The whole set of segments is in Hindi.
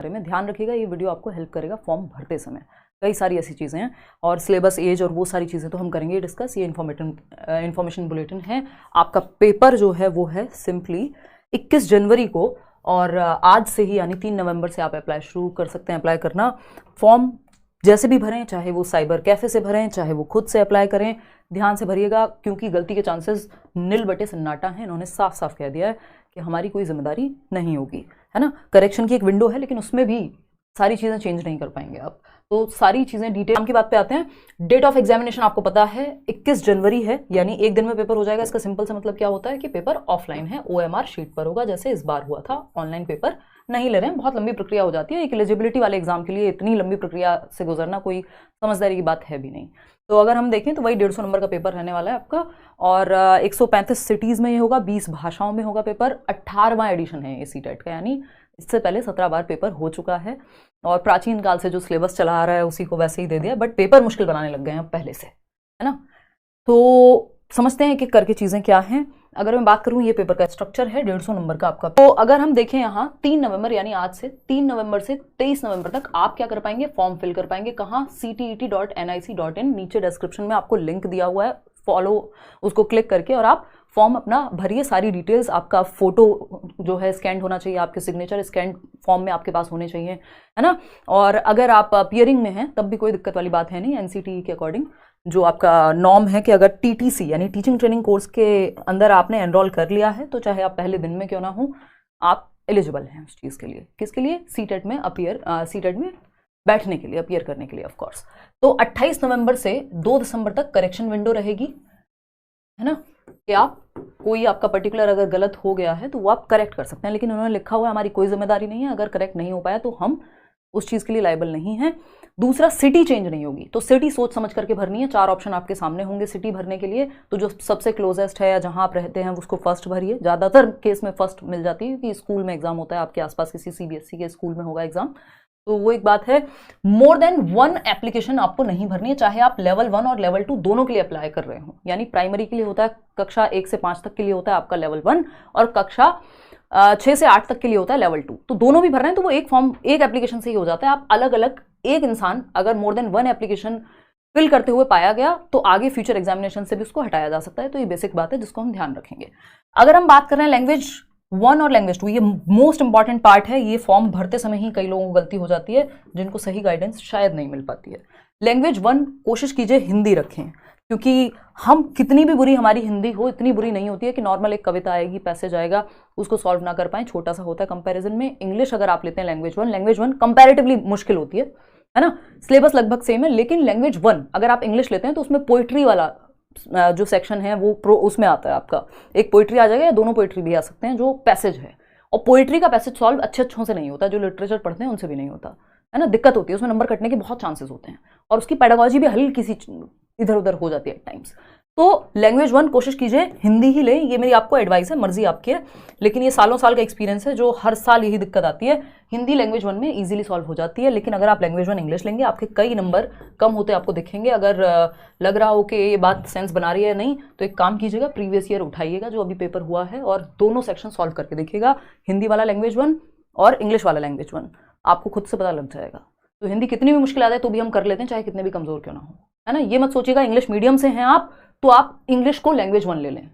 बारे में ध्यान रखिएगा, ये वीडियो आपको हेल्प करेगा फॉर्म भरते समय। कई सारी ऐसी चीज़ें हैं और सिलेबस, एज और वो सारी चीज़ें तो हम करेंगे डिस्कस। ये इन्फॉर्मेशन बुलेटिन है। आपका पेपर जो है वो है सिंपली 21 जनवरी को, और आज से ही यानी 3 नवंबर से आप अप्लाई शुरू कर सकते हैं। अप्लाई करना, फॉर्म जैसे भी भरें, चाहे वो साइबर कैफ़े से भरें, चाहे वो खुद से अप्लाई करें, ध्यान से भरिएगा क्योंकि गलती के चांसेस नील बटे सन्नाटा हैं। इन्होंने साफ साफ कह दिया है कि हमारी कोई जिम्मेदारी नहीं होगी, है ना। करेक्शन की एक विंडो है लेकिन उसमें भी सारी चीज़ें चेंज नहीं कर पाएंगे आप, तो सारी चीज़ें डिटेल। नाम की बात पे आते हैं। डेट ऑफ एग्जामिनेशन आपको पता है 21 जनवरी है, यानी एक दिन में पेपर हो जाएगा। इसका सिंपल से मतलब क्या होता है कि पेपर ऑफलाइन है, OMR शीट पर होगा, जैसे इस बार हुआ था। ऑनलाइन पेपर नहीं ले रहे हैं, बहुत लंबी प्रक्रिया हो जाती है। एक एलिजिबिलिटी वाले एग्जाम के लिए इतनी लंबी प्रक्रिया से गुजरना कोई समझदारी की बात है भी नहीं। तो अगर हम देखें तो वही 150 नंबर का पेपर रहने वाला है आपका, और 135 सिटीज़ में ये होगा, 20 भाषाओं में होगा पेपर। 18वां एडिशन है ये CTET का, यानी इससे पहले 17 बार पेपर हो चुका है, और प्राचीन काल से जो सिलेबस चला आ रहा है उसी को वैसे ही दे दिया, बट पेपर मुश्किल बनाने लग गए हैं पहले से, है ना। तो समझते हैं कि करके चीज़ें क्या हैं। अगर मैं बात करूं, ये पेपर का स्ट्रक्चर है 150 नंबर का आपका। तो अगर हम देखें यहाँ 3 नवंबर यानी आज से 3 नवंबर से 23 नवंबर तक आप क्या कर पाएंगे, फॉर्म फिल कर पाएंगे। कहाँ? ctet.nic.in, नीचे डिस्क्रिप्शन में आपको लिंक दिया हुआ है, फॉलो उसको क्लिक करके और आप फॉर्म अपना भरिए। सारी डिटेल्स, आपका फोटो जो है स्कैन होना चाहिए, आपके सिग्नेचर स्कैन फॉर्म में आपके पास होने चाहिए, है ना। और अगर आप पियरिंग में हैं तब भी कोई दिक्कत वाली बात है नहीं। NCTE के अकॉर्डिंग जो आपका नॉर्म है कि अगर TTC यानी टीचिंग ट्रेनिंग कोर्स के अंदर आपने एनरोल कर लिया है तो चाहे आप पहले दिन में क्यों ना हो, आप एलिजिबल हैं उस चीज़ के लिए। किसके लिए? CTET में CTET में बैठने के लिए, अपीयर करने के लिए ऑफ कोर्स। तो 28 नवंबर से 2 दिसंबर तक करेक्शन विंडो रहेगी, है ना, कि आप कोई आपका पर्टिकुलर अगर गलत हो गया है तो वो आप करेक्ट कर सकते हैं। लेकिन उन्होंने लिखा हुआ है हमारी कोई जिम्मेदारी नहीं है, अगर करेक्ट नहीं हो पाया तो हम उस चीज़ के लिए लायबल नहीं है। दूसरा, सिटी चेंज नहीं होगी, तो सिटी सोच समझ करके भरनी है। 4 ऑप्शन आपके सामने होंगे सिटी भरने के लिए, तो जो सबसे क्लोजेस्ट है या जहां आप रहते हैं उसको फर्स्ट भरिए। ज़्यादातर केस में फर्स्ट मिल जाती है क्योंकि स्कूल में एग्जाम होता है, आपके आसपास किसी CBSE के स्कूल में होगा एग्जाम, तो वो एक बात है। मोर देन 1 एप्लीकेशन आपको नहीं भरनी है, चाहे आप लेवल 1 और लेवल 2 दोनों के लिए अप्लाई कर रहे हो। यानी प्राइमरी के लिए होता है, कक्षा 1 से 5 तक के लिए होता है आपका लेवल 1, और कक्षा 6 से 8 तक के लिए होता है लेवल 2। तो दोनों भी भर रहे हैं तो वो एक फॉर्म, एक एप्लीकेशन से ही हो जाता है। आप अलग अलग, एक इंसान अगर मोर देन 1 एप्लीकेशन फिल करते हुए पाया गया तो आगे फ्यूचर एग्जामिनेशन से भी उसको हटाया जा सकता है। तो ये बेसिक बात है जिसको हम ध्यान रखेंगे। अगर हम बात कर रहे हैं लैंग्वेज 1 और लैंग्वेज 2, ये मोस्ट इंपॉर्टेंट पार्ट है। ये फॉर्म भरते समय ही कई लोगों को गलती हो जाती है, जिनको सही गाइडेंस शायद नहीं मिल पाती है। लैंग्वेज 1 कोशिश कीजिए हिंदी रखें, क्योंकि हम कितनी भी बुरी हमारी हिंदी हो, इतनी बुरी नहीं होती है कि नॉर्मल एक कविता आएगी, पैसेज आएगा, उसको सॉल्व ना कर पाए, छोटा सा होता है कंपैरिजन में। इंग्लिश अगर आप लेते हैं लैंग्वेज 1 कंपैरेटिवली मुश्किल होती है ना। सिलेबस लगभग सेम है, लेकिन लैंग्वेज 1 अगर आप इंग्लिश लेते हैं तो उसमें पोइट्री वाला जो सेक्शन है वो उसमें आता है आपका, एक पोइट्री आ जाएगा या दोनों पोइट्री भी आ सकते हैं, जो पैसेज है। और पोइट्री का पैसेज सॉल्व अच्छों से नहीं होता, जो लिटरेचर पढ़ते हैं उनसे भी नहीं होता, है ना। दिक्कत होती है उसमें, नंबर कटने के बहुत चांसेस होते हैं, और उसकी पेडागोजी भी हल्की सी इधर उधर हो जाती है एट टाइम्स। तो लैंग्वेज 1 कोशिश कीजिए हिंदी ही लें, ये मेरी आपको एडवाइस है, मर्जी आपकी है, लेकिन ये सालों साल का एक्सपीरियंस है, जो हर साल यही दिक्कत आती है। हिंदी लैंग्वेज 1 में इजीली सॉल्व हो जाती है, लेकिन अगर आप लैंग्वेज 1 इंग्लिश लेंगे आपके कई नंबर कम होते आपको दिखेंगे। अगर लग रहा हो कि ये बात सेंस बना रही है नहीं, तो एक काम कीजिएगा, प्रीवियस ईयर उठाइएगा जो अभी पेपर हुआ है, और दोनों सेक्शन सॉल्व करके देखिएगा, हिंदी वाला लैंग्वेज 1 और इंग्लिश वाला लैंग्वेज 1, आपको खुद से पता लग जाएगा। तो हिंदी कितनी भी मुश्किल आ जाए तो भी हम कर लेते हैं, चाहे कितने भी कमजोर क्यों ना हो, है ना। ये मत सोचिएगा इंग्लिश मीडियम से हैं आप तो आप इंग्लिश को लैंग्वेज 1 ले लें,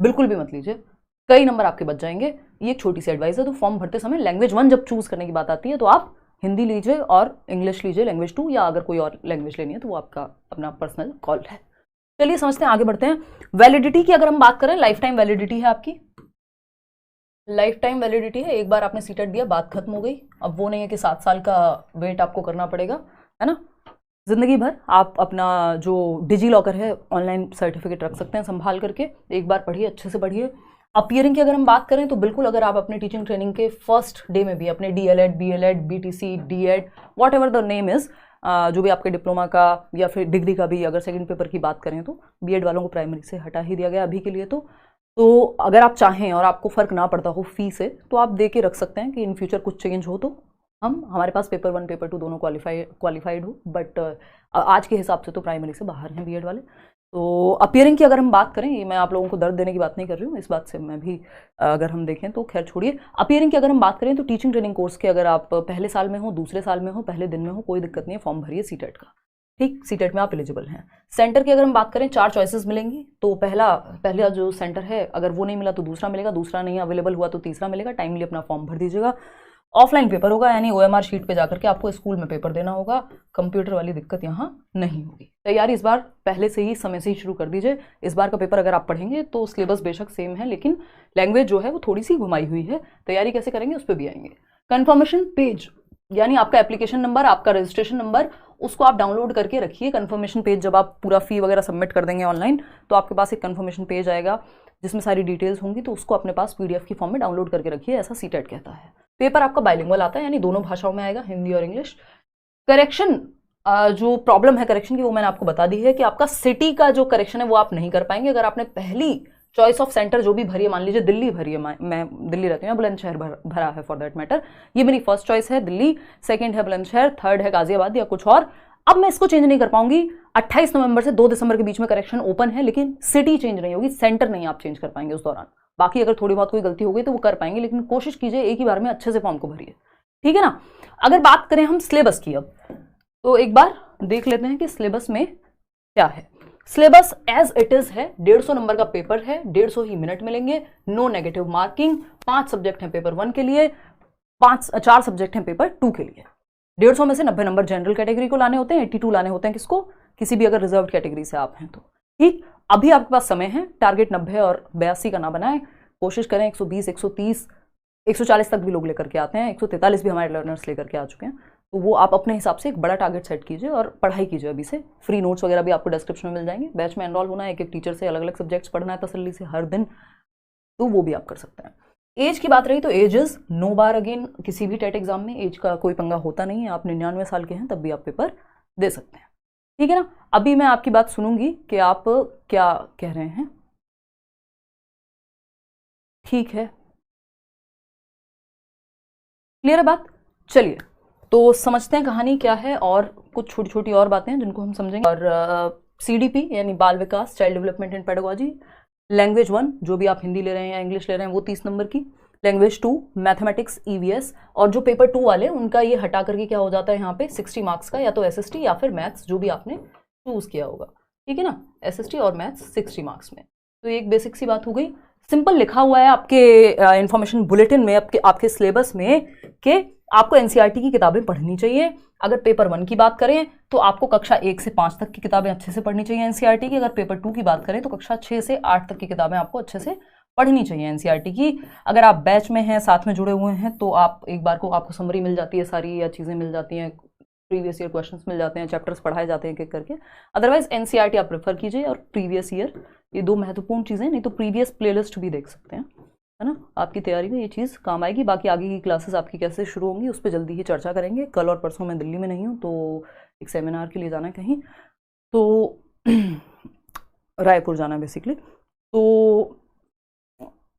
बिल्कुल भी मत लीजिए, कई नंबर आपके बच जाएंगे। ये एक छोटी सी एडवाइस है। तो फॉर्म भरते समय लैंग्वेज 1 जब चूज करने की बात आती है तो आप हिंदी लीजिए और इंग्लिश लीजिए लैंग्वेज 2, या अगर कोई और लैंग्वेज लेनी है तो वो आपका अपना पर्सनल कॉल है। चलिए समझते हैं, आगे बढ़ते हैं। वैलिडिटी की अगर हम बात करें, लाइफ टाइम वैलिडिटी है आपकी, लाइफ टाइम वैलिडिटी है। एक बार आपने सीटेट दिया, बात खत्म हो गई। अब वो नहीं है कि 7 साल का वेट आपको करना पड़ेगा, है ना। जिंदगी भर आप अपना जो डिजी लॉकर है ऑनलाइन सर्टिफिकेट रख सकते हैं संभाल करके। एक बार पढ़िए, अच्छे से पढ़िए। अपीयरिंग की अगर हम बात करें तो बिल्कुल, अगर आप अपने टीचिंग ट्रेनिंग के फर्स्ट डे में भी अपने DLED, BLED, BTC, DED, what ever the name is, जो भी आपके डिप्लोमा का या फिर डिग्री का भी अगर सेकंड पेपर की बात करें तो BEd वालों को प्राइमरी से हटा ही दिया गया अभी के लिए। तो अगर आप चाहें और आपको फर्क ना पड़ता हो फी से, तो आप दे के रख सकते हैं कि इन फ्यूचर कुछ चेंज हो तो हमारे पास पेपर 1 पेपर 2 दोनों क्वालिफाइड हो। बट आज के हिसाब से तो प्राइमरी से बाहर हैं BEd वाले। तो अपीयरिंग की अगर हम बात करें, ये मैं आप लोगों को दर्द देने की बात नहीं कर रही हूँ, इस बात से मैं भी अगर हम देखें तो खैर छोड़िए। अपीयरिंग की अगर हम बात करें तो टीचिंग ट्रेनिंग कोर्स के अगर आप पहले साल में हो, दूसरे साल में हो, पहले दिन में हो, कोई दिक्कत नहीं है, फॉर्म भरिए सीटेट का, ठीक, सीटेट में आप एलिजिबल हैं। सेंटर की अगर हम बात करें 4 चॉइसेस मिलेंगी, तो पहला जो सेंटर है अगर वो नहीं मिला तो दूसरा मिलेगा, दूसरा नहीं अवेलेबल हुआ तो तीसरा मिलेगा। टाइमली अपना फॉर्म भर दीजिएगा। ऑफलाइन पेपर होगा, यानी OMR शीट पे जाकर के आपको स्कूल में पेपर देना होगा। कंप्यूटर वाली दिक्कत यहाँ नहीं होगी। तैयारी इस बार पहले से ही समय से ही शुरू कर दीजिए। इस बार का पेपर अगर आप पढ़ेंगे तो सिलेबस बेशक सेम है, लेकिन लैंग्वेज जो है वो थोड़ी सी घुमाई हुई है। तैयारी कैसे करेंगे उस पर भी आएंगे। कन्फर्मेशन पेज, यानी आपका एप्लीकेशन नंबर, आपका रजिस्ट्रेशन नंबर, उसको आप डाउनलोड करके रखिए। कन्फर्मेशन पेज जब आप पूरा फी वगैरह सबमिट कर देंगे ऑनलाइन, तो आपके पास एक कन्फर्मेशन पेज आएगा जिसमें सारी डिटेल्स होंगी, तो उसको अपने पास PDF की फॉर्म में डाउनलोड करके रखिए, ऐसा सीटेट कहता है। पेपर आपका बाइलिंगुअल आता है, यानी दोनों भाषाओं में आएगा, हिंदी और इंग्लिश। करेक्शन, जो प्रॉब्लम है करेक्शन की वो मैंने आपको बता दी है कि आपका सिटी का जो करेक्शन है वो आप नहीं कर पाएंगे। अगर आपने पहली चॉइस ऑफ सेंटर जो भी भरी है, मान लीजिए दिल्ली भरी है, मैं दिल्ली रहती हूँ, बुलंदशहर भरा है फॉर दैट मैटर, ये मेरी फर्स्ट चॉइस है दिल्ली, सेकंड है बुलंदशहर, थर्ड है गाजियाबाद या कुछ और, अब मैं इसको चेंज नहीं कर पाऊंगी। 28 नवंबर से 2 दिसंबर के बीच में करेक्शन ओपन है, लेकिन सिटी चेंज नहीं होगी, सेंटर नहीं आप चेंज कर पाएंगे उस दौरान। बाकी अगर थोड़ी बहुत कोई गलती हो गई तो वो कर पाएंगे, लेकिन कोशिश कीजिए एक ही बार में अच्छे से फॉर्म को भरिए, ठीक है ना। अगर बात करें हम सिलेबस की, अब तो एक बार देख लेते हैं कि सिलेबस में क्या है। सिलेबस एज इट इज है, 150 नंबर का पेपर है, 150 ही मिनट मिलेंगे, नो नेगेटिव मार्किंग। 5 सब्जेक्ट हैं पेपर 1 के लिए, 4 सब्जेक्ट हैं पेपर 2 के लिए। 150 में से 90 नंबर जनरल कैटेगरी को लाने होते हैं, 82 लाने होते हैं किसको, किसी भी अगर रिजर्व कैटेगरी से आप हैं तो, ठीक। अभी आपके पास समय है, टारगेट 90 और 82 का ना बनाए, कोशिश करें 120, 130, 140 तक भी लोग लेकर के आते हैं, 143 भी हमारे लर्नर्स लेकर के आ चुके हैं। तो वो आप अपने हिसाब से एक बड़ा टारगेट सेट कीजिए और पढ़ाई कीजिए अभी से। फ्री नोट्स वगैरह भी आपको डिस्क्रिप्शन में मिल जाएंगे। बैच में एनरोल होना है, एक टीचर से अलग अलग सब्जेक्ट्स पढ़ना है तसल्ली से हर दिन, तो वो भी आप कर सकते हैं। एज की बात रही तो age is no bar again, किसी भी टेट एग्जाम में एज का कोई पंगा होता नहीं है। आप 99 साल के हैं तब भी आप पेपर दे सकते हैं, ठीक है ना। अभी मैं आपकी बात सुनूंगी कि आप क्या कह रहे हैं, ठीक है, क्लियर है बात। चलिए तो समझते हैं कहानी क्या है, और कुछ छोटी छोटी और बातें हैं जिनको हम समझेंगे। और CDP यानी बाल विकास, child development and pedagogy, language 1 जो भी आप हिंदी ले रहे हैं या इंग्लिश ले रहे हैं वो 30 नंबर की, लैंग्वेज 2 मैथमेटिक्स EVS, और जो पेपर 2 वाले उनका ये हटा करके क्या हो जाता है यहाँ पे 60 मार्क्स का, या तो SST या फिर मैथ्स जो भी आपने चूज किया होगा, ठीक है ना। SST और मैथ्स 60 मार्क्स में, तो एक बेसिक सी बात हो गई। सिंपल लिखा हुआ है आपके इंफॉर्मेशन बुलेटिन में, आपके सिलेबस में कि आपको NCERT की किताबें पढ़नी चाहिए। अगर पेपर 1 की बात करें तो आपको कक्षा 1 से 5 तक की किताबें अच्छे से पढ़नी चाहिए NCERT की। अगर पेपर 2 की बात करें तो कक्षा 6 से 8 तक की किताबें आपको अच्छे से पढ़नी चाहिए NCERT की। अगर आप बैच में हैं, साथ में जुड़े हुए हैं, तो आप एक बार को आपको समरी मिल जाती है सारी, या चीज़ें मिल जाती हैं, प्रीवियस ईयर क्वेश्चंस मिल जाते हैं, चैप्टर्स पढ़ाए जाते हैं एक-एक करके। अदरवाइज NCERT आप प्रेफर कीजिए और प्रीवियस ईयर, ये 2 महत्वपूर्ण चीज़ें। नहीं तो प्रीवियस प्लेलिस्ट भी देख सकते हैं, है ना, आपकी तैयारी में ये चीज़ काम आएगी। बाकी आगे की क्लासेस आपकी कैसे शुरू होंगी उस पर जल्दी ही चर्चा करेंगे। कल और परसों मैं दिल्ली में नहीं हूँ, तो एक सेमिनार के लिए जाना है कहीं, तो रायपुर जाना है बेसिकली, तो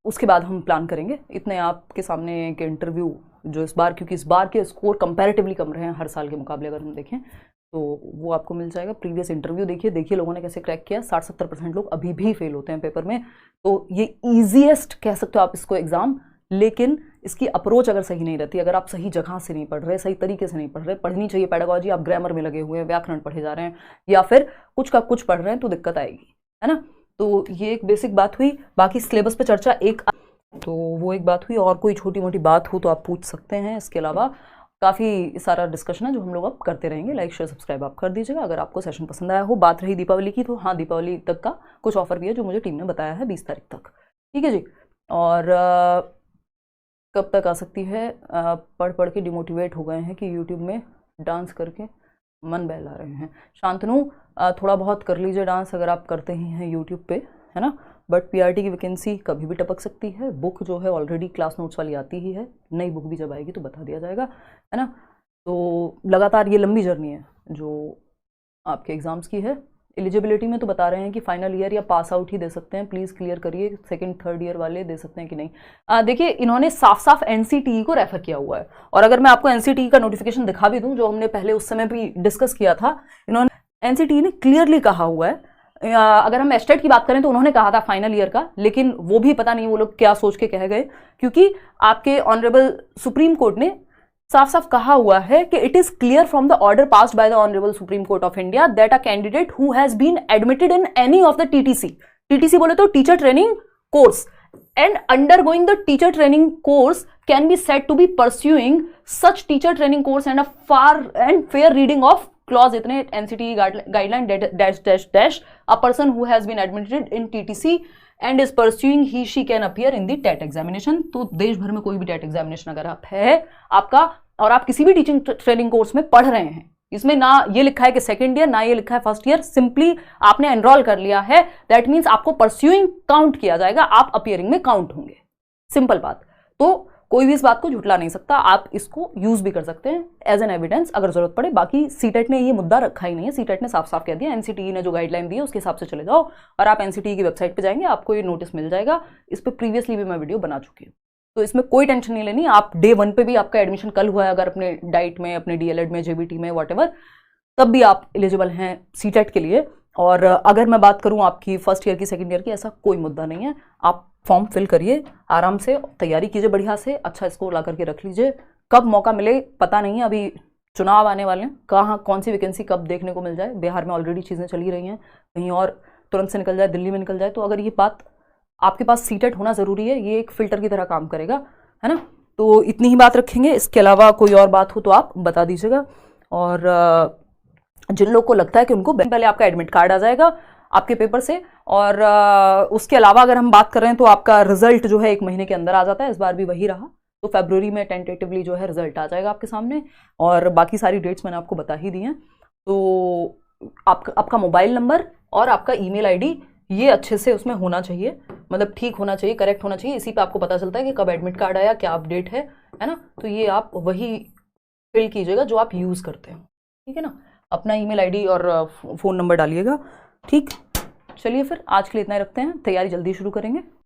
उसके बाद हम प्लान करेंगे। इतने आपके सामने एक इंटरव्यू जो इस बार, क्योंकि इस बार के स्कोर कंपैरेटिवली कम रहे हैं हर साल के मुकाबले अगर हम देखें, तो वो आपको मिल जाएगा। प्रीवियस इंटरव्यू देखिए लोगों ने कैसे क्रैक किया। 60-70% लोग अभी भी फेल होते हैं पेपर में, तो ये ईजीएस्ट कह सकते हो आप इसको एग्जाम, लेकिन इसकी अप्रोच अगर सही नहीं रहती, अगर आप सही जगह से नहीं पढ़ रहे, सही तरीके से नहीं पढ़ रहे, पढ़नी चाहिए पेडागोजी, आप ग्रामर में लगे हुए हैं, व्याकरण पढ़े जा रहे हैं, या फिर कुछ का कुछ पढ़ रहे हैं, तो दिक्कत आएगी, है ना। तो ये एक बेसिक बात हुई। बाकी सिलेबस पे चर्चा एक, तो वो एक बात हुई, और कोई छोटी मोटी बात हो तो आप पूछ सकते हैं। इसके अलावा काफ़ी सारा डिस्कशन है जो हम लोग अब करते रहेंगे। लाइक शेयर सब्सक्राइब आप कर दीजिएगा अगर आपको सेशन पसंद आया हो। बात रही दीपावली की, तो हाँ, दीपावली तक का कुछ ऑफर भी है जो मुझे टीम ने बताया है, 20 तारीख तक, ठीक है जी। और कब तक आ सकती है, पढ़ पढ़ के डिमोटिवेट हो गए हैं कि यूट्यूब में डांस करके मन बहला रहे हैं। शांतनु, थोड़ा बहुत कर लीजिए डांस अगर आप करते ही हैं यूट्यूब पे, है ना। बट PRT की वैकेंसी कभी भी टपक सकती है। बुक जो है ऑलरेडी क्लास नोट्स वाली आती ही है, नई बुक भी जब आएगी तो बता दिया जाएगा, है ना। तो लगातार ये लंबी जर्नी है जो आपके एग्ज़ाम्स की है। एलिजिबिलिटी में तो बता रहे हैं कि फाइनल ईयर या पास आउट ही दे सकते हैं, प्लीज़ क्लियर करिए। 2nd 3rd ईयर वाले दे सकते हैं कि नहीं। देखिए, इन्होंने साफ साफ NCTE को रेफर किया हुआ है, और अगर मैं आपको NCTE का नोटिफिकेशन दिखा भी दूँ जो हमने पहले उस समय भी डिस्कस किया था, इन्होंने NCTE ने क्लियरली कहा हुआ है अगर हम एस्टेट की बात करें तो उन्होंने कहा था फाइनल ईयर का, लेकिन वो भी पता नहीं वो लोग क्या सोच के कह गए, क्योंकि आपके ऑनरेबल सुप्रीम कोर्ट ने साफ साफ कहा हुआ है कि it is clear from the order passed by the honourable Supreme Court of India that a candidate who has been admitted in any of the TTC, TTC बोले तो teacher training course, and undergoing the teacher training course can be said to be pursuing such teacher training course and a far and fair reading of clause इतने NCTE guideline dash dash dash a person who has been admitted in TTC and is pursuing he she can appear in the TET examination। तो देश भर में कोई भी TET examination अगर आप है आपका और आप किसी भी टीचिंग ट्रेनिंग कोर्स में पढ़ रहे हैं, इसमें ना ये लिखा है कि सेकंड ईयर ना ये लिखा है फर्स्ट ईयर, सिंपली आपने एनरोल कर लिया है, दैट मीन्स आपको परस्यूइंग काउंट किया जाएगा, आप अपियरिंग में काउंट होंगे, सिंपल बात। तो कोई भी इस बात को झुटला नहीं सकता, आप इसको यूज भी कर सकते हैं एज एन एविडेंस अगर जरूरत पड़े। बाकी सीटेट ने ये मुद्दा रखा ही नहीं है, सीटेट ने साफ साफ कह दिया, एनसीटीई ने जो गाइडलाइन दी है उसके हिसाब से चले जाओ, और आप एनसीटीई की वेबसाइट पे जाएंगे आपको ये नोटिस मिल जाएगा, इस पर प्रीवियसली भी मैं वीडियो बना चुकी हूँ, तो इसमें कोई टेंशन नहीं लेनी। आप डे 1 पे भी आपका एडमिशन कल हुआ है अगर अपने डाइट में, अपने डीएलएड में, जेबीटी में, वॉटेवर, तब भी आप एलिजिबल हैं सीटेट के लिए। और अगर मैं बात करूं आपकी फर्स्ट ईयर की, सेकंड ईयर की, ऐसा कोई मुद्दा नहीं है, आप फॉर्म फिल करिए, आराम से तैयारी कीजिए बढ़िया से, अच्छा स्कोर ला करके रख लीजिए। कब मौका मिले पता नहीं है, अभी चुनाव आने वाले हैं, कहाँ कौन सी वैकेंसी कब देखने को मिल जाए, बिहार में ऑलरेडी चीज़ें चली रही हैं, कहीं और तुरंत से निकल जाए, दिल्ली में निकल जाए, तो अगर ये बात आपके पास सीटेट होना ज़रूरी है, ये एक फिल्टर की तरह काम करेगा, है ना। तो इतनी ही बात रखेंगे, इसके अलावा कोई और बात हो तो आप बता दीजिएगा। और जिन लोग को लगता है कि उनको पहले आपका एडमिट कार्ड आ जाएगा आपके पेपर से, और उसके अलावा अगर हम बात कर रहे हैं तो आपका रिजल्ट जो है 1 महीने के अंदर आ जाता है, इस बार भी वही रहा, तो फरवरी में टेंटेटिवली जो है रिजल्ट आ जाएगा आपके सामने, और बाकी सारी डेट्स मैंने आपको बता ही दी हैं। तो आपका मोबाइल नंबर और आपका ईमेल आईडी ये अच्छे से उसमें होना चाहिए, मतलब ठीक होना चाहिए, करेक्ट होना चाहिए, इसी पे आपको पता चलता है कि कब एडमिट कार्ड आया, क्या अपडेट है ना। तो ये आप वही फिल कीजिएगा जो आप यूज़ करते हो, ठीक है ना। अपना ईमेल आईडी और फ़ोन नंबर डालिएगा, ठीक। चलिए फिर आज के लिए इतना ही रखते हैं, तैयारी जल्दी शुरू करेंगे।